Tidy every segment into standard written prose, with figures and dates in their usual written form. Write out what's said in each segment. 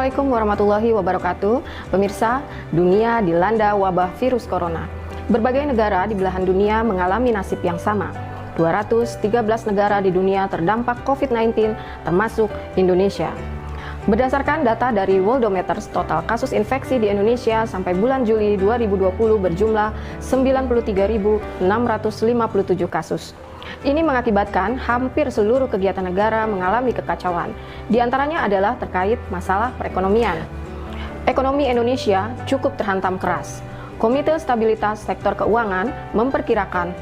Assalamualaikum warahmatullahi wabarakatuh. Pemirsa, dunia dilanda wabah virus corona. Berbagai negara di belahan dunia mengalami nasib yang sama. 213 negara di dunia terdampak COVID-19, termasuk Indonesia. Berdasarkan data dari Worldometers, total kasus infeksi di Indonesia sampai bulan Juli 2020 berjumlah 93.657 kasus. Ini mengakibatkan hampir seluruh kegiatan negara mengalami kekacauan. Di antaranya adalah terkait masalah perekonomian. Ekonomi Indonesia cukup terhantam keras. Komite Stabilitas Sektor Keuangan memperkirakan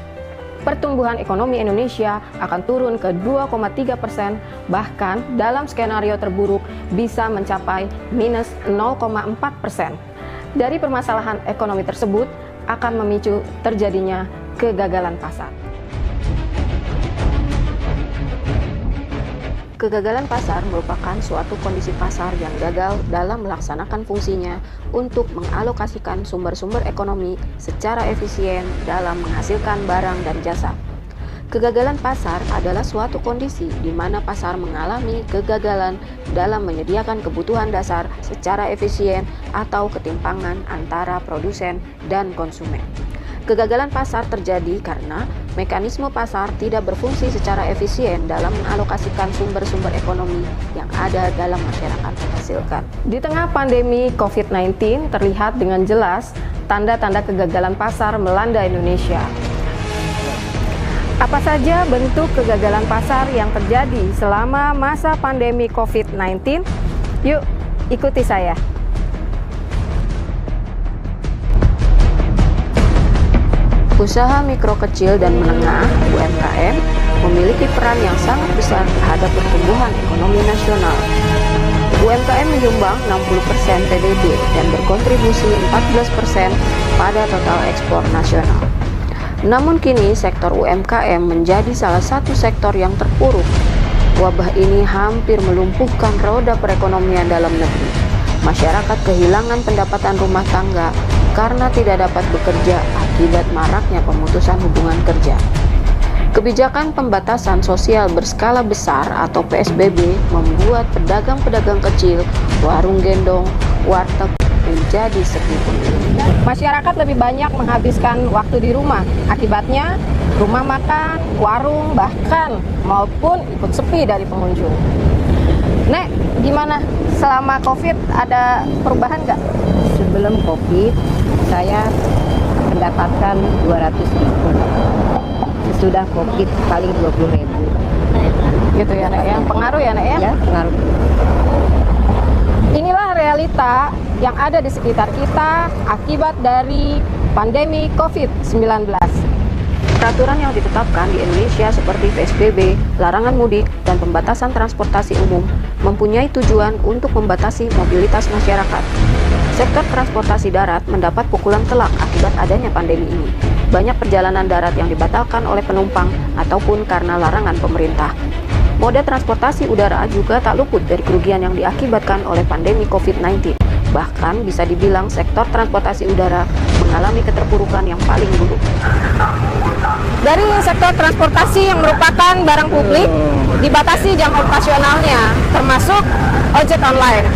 pertumbuhan ekonomi Indonesia akan turun ke 2,3%, bahkan dalam skenario terburuk bisa mencapai minus 0,4%. Dari permasalahan ekonomi tersebut akan memicu terjadinya kegagalan pasar. Kegagalan pasar merupakan suatu kondisi pasar yang gagal dalam melaksanakan fungsinya untuk mengalokasikan sumber-sumber ekonomi secara efisien dalam menghasilkan barang dan jasa. Kegagalan pasar adalah suatu kondisi di mana pasar mengalami kegagalan dalam menyediakan kebutuhan dasar secara efisien atau ketimpangan antara produsen dan konsumen. Kegagalan pasar terjadi karena mekanisme pasar tidak berfungsi secara efisien dalam mengalokasikan sumber-sumber ekonomi yang ada dalam masyarakat menghasilkan. Di tengah pandemi COVID-19 terlihat dengan jelas tanda-tanda kegagalan pasar melanda Indonesia. Apa saja bentuk kegagalan pasar yang terjadi selama masa pandemi COVID-19? Yuk, ikuti saya. Usaha mikro kecil dan menengah (UMKM) memiliki peran yang sangat besar terhadap pertumbuhan ekonomi nasional. UMKM menyumbang 60% PDB dan berkontribusi 14% pada total ekspor nasional. Namun kini sektor UMKM menjadi salah satu sektor yang terpuruk. Wabah ini hampir melumpuhkan roda perekonomian dalam negeri. Masyarakat kehilangan pendapatan rumah tangga karena tidak dapat bekerja akibat maraknya pemutusan hubungan kerja. Kebijakan pembatasan sosial berskala besar atau PSBB membuat pedagang-pedagang kecil, warung gendong, warteg menjadi sepi. Masyarakat lebih banyak menghabiskan waktu di rumah. Akibatnya, rumah makan, warung, bahkan mal pun ikut sepi dari pengunjung. Nek, gimana? Selama COVID ada perubahan nggak? Sebelum COVID, saya mendapatkan 200.000. Sesudah COVID paling 20.000. Gitu ya, Nek? Yang pengaruh ya, Nek ya? Ya, pengaruh. Inilah realita yang ada di sekitar kita akibat dari pandemi COVID-19. Peraturan yang ditetapkan di Indonesia seperti PSBB, larangan mudik, dan pembatasan transportasi umum mempunyai tujuan untuk membatasi mobilitas masyarakat. Sektor transportasi darat mendapat pukulan telak akibat adanya pandemi ini. Banyak perjalanan darat yang dibatalkan oleh penumpang ataupun karena larangan pemerintah. Moda transportasi udara juga tak luput dari kerugian yang diakibatkan oleh pandemi COVID-19. Bahkan bisa dibilang sektor transportasi udara mengalami keterpurukan yang paling buruk. Dari sektor transportasi yang merupakan barang publik, dibatasi jam operasionalnya, termasuk ojek online.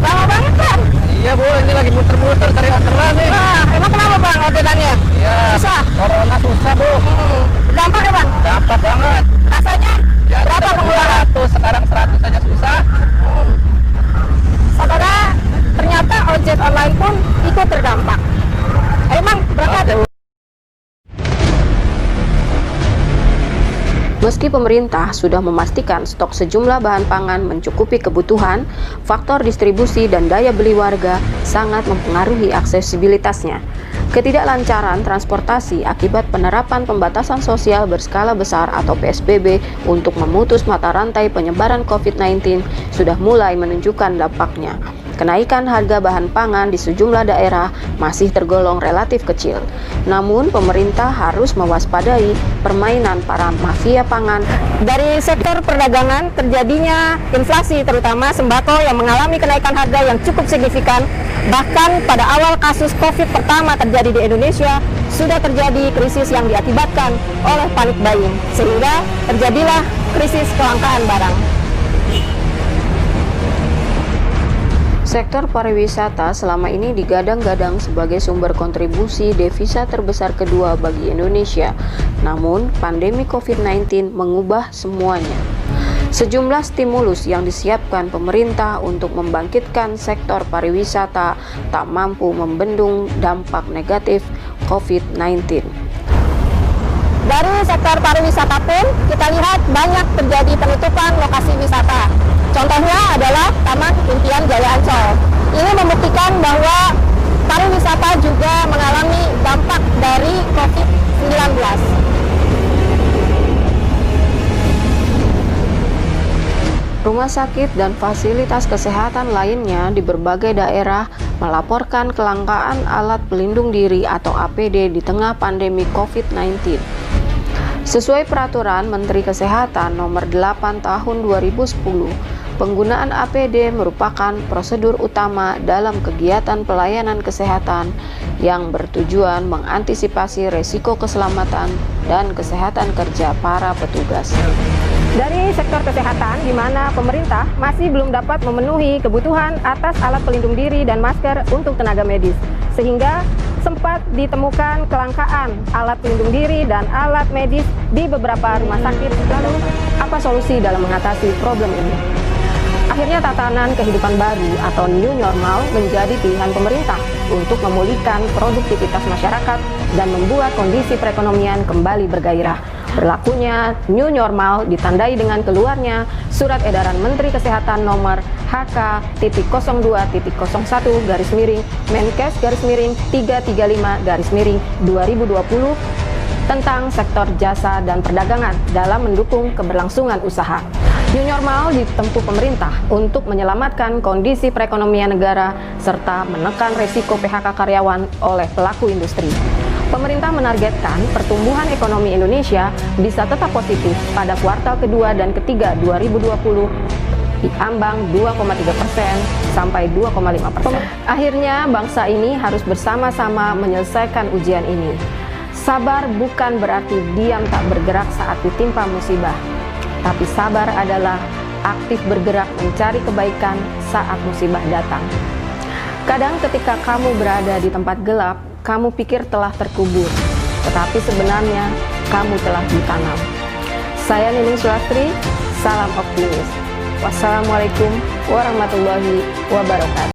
Lama banget kan? Iya Bu, ini lagi muter-muter cari orderan nih. Wah, emang kenapa Bang orderannya? Iya. Susah? Corona susah Bu. Gampang ya Bang? Gampang banget. Rasanya? Ya, Berapa pengeluaran? 100, sekarang 100 saja susah. Saudara, ternyata ojek online pun ikut terdampak. Emang berangkat? Meski pemerintah sudah memastikan stok sejumlah bahan pangan mencukupi kebutuhan, faktor distribusi dan daya beli warga sangat mempengaruhi aksesibilitasnya. Ketidaklancaran transportasi akibat penerapan pembatasan sosial berskala besar atau PSBB untuk memutus mata rantai penyebaran COVID-19 sudah mulai menunjukkan dampaknya. kenaikan harga bahan pangan di sejumlah daerah masih tergolong relatif kecil. Namun, pemerintah harus mewaspadai permainan para mafia pangan. Dari sektor perdagangan, terjadinya inflasi terutama sembako yang mengalami kenaikan harga yang cukup signifikan. Bahkan pada awal kasus COVID pertama terjadi di Indonesia, sudah terjadi krisis yang diakibatkan oleh panic buying, sehingga terjadilah krisis kelangkaan barang. Sektor pariwisata selama ini digadang-gadang sebagai sumber kontribusi devisa terbesar kedua bagi Indonesia. Namun, pandemi COVID-19 mengubah semuanya. Sejumlah stimulus yang disiapkan pemerintah untuk membangkitkan sektor pariwisata tak mampu membendung dampak negatif COVID-19. Dari sektor pariwisata pun kita lihat banyak terjadi penutupan lokasi wisata. Contohnya adalah Taman Impian Jaya Ancol. Ini membuktikan bahwa pariwisata juga mengalami dampak dari COVID-19. Rumah sakit dan fasilitas kesehatan lainnya di berbagai daerah melaporkan kelangkaan alat pelindung diri atau APD di tengah pandemi COVID-19. Sesuai peraturan Menteri Kesehatan Nomor 8 Tahun 2010, penggunaan APD merupakan prosedur utama dalam kegiatan pelayanan kesehatan yang bertujuan mengantisipasi resiko keselamatan dan kesehatan kerja para petugas. Dari sektor kesehatan, di mana pemerintah masih belum dapat memenuhi kebutuhan atas alat pelindung diri dan masker untuk tenaga medis, sehingga sempat ditemukan kelangkaan alat pelindung diri dan alat medis di beberapa rumah sakit. Lalu, apa solusi dalam mengatasi problem ini? Akhirnya tatanan kehidupan baru atau new normal menjadi pilihan pemerintah untuk memulihkan produktivitas masyarakat dan membuat kondisi perekonomian kembali bergairah. Berlakunya new normal ditandai dengan keluarnya Surat Edaran Menteri Kesehatan Nomor HK.01-01-Menkes-335-2020 tentang sektor jasa dan perdagangan dalam mendukung keberlangsungan usaha. New normal ditempuh pemerintah untuk menyelamatkan kondisi perekonomian negara serta menekan resiko PHK karyawan oleh pelaku industri. Pemerintah menargetkan pertumbuhan ekonomi Indonesia bisa tetap positif pada kuartal kedua dan ketiga 2020 di ambang 2,3% sampai 2,5%. Akhirnya bangsa ini harus bersama-sama menyelesaikan ujian ini. Sabar bukan berarti diam tak bergerak saat ditimpa musibah, tapi sabar adalah aktif bergerak mencari kebaikan saat musibah datang. Kadang ketika kamu berada di tempat gelap, kamu pikir telah terkubur, tetapi sebenarnya kamu telah ditanam. Saya Nining Sulastri, salam optimis. Wassalamualaikum warahmatullahi wabarakatuh.